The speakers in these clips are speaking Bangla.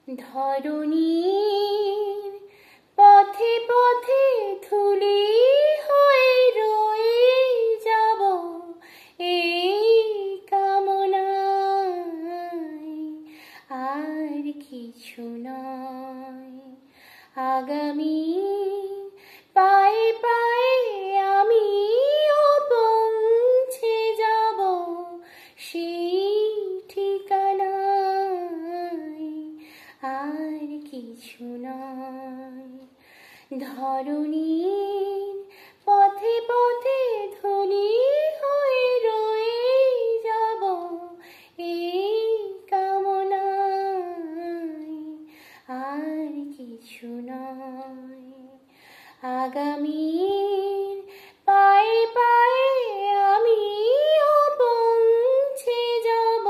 ধরণীর পথে পথে ধুলি হয়ে রয়ে যাব এই কামনায়, আর কিছু নয়। আগামী পায়ে পায়ে আমিও পৌঁছে যাব সেই ঠিকানায়, আর কিছু নয়। ধরণীর পথে পথে ধুলি হয়ে রয়ে যাব এই কামনায়, আর কিছু নয়। আগামীর পায়ে পায়ে আমিও পৌঁছে যাব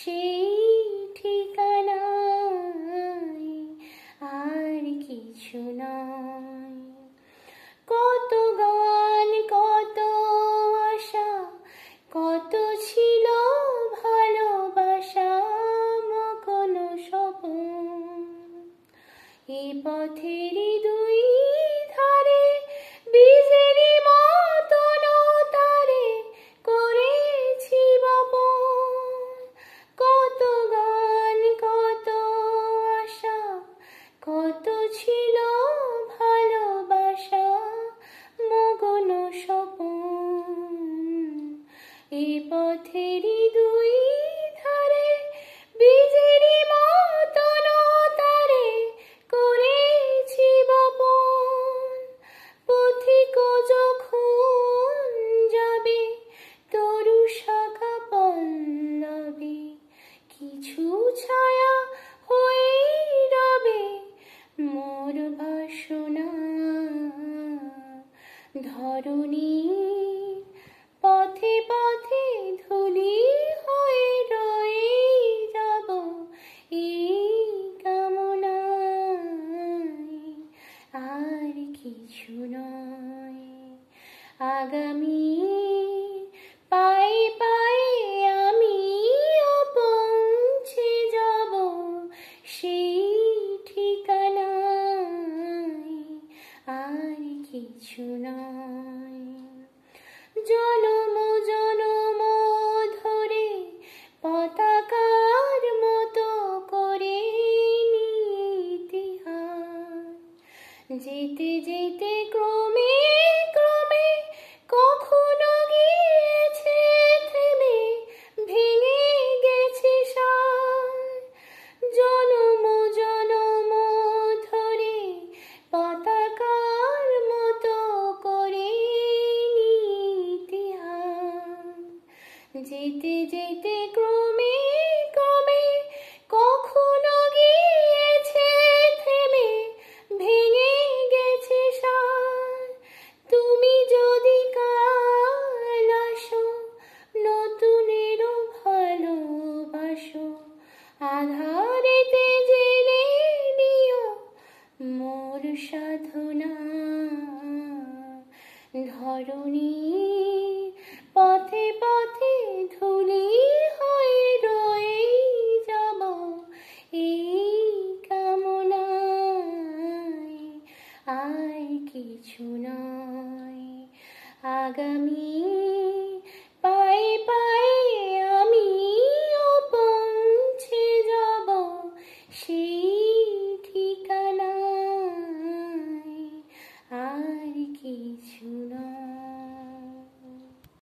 সেই ঠিকানায়, আর কিছু নয়। কত গান, কত আশা, কত ছিল ভালোবাসা, কোনো স্বপ্ন এ পথেরই দুই ধারে বীজেরই মতন তারে করেছি বপন। কত গান, কত আশা, কত ছিল ভালোবাসা, মগন স্বপন এ পথেরই দুই ধারে বীজেরই মতন তারে করেছি বপন। পথিক যখন যাবে তরু শাখা পল্লবে, কিছু ছায়া হয়ে রবে মোর বাসনা। ধরণীর পথে পথে ধুলি হয়ে রয়ে যাব এই কামনায়, আর কিছু নয়। আগামী পায়ে পায়ে আমিও পৌঁছে যাব সেই ঠিকানায়, আর কিছু নয়। জনম জনম ধরে পতাকার মতো করে ইতিহাস, যেতে যেতে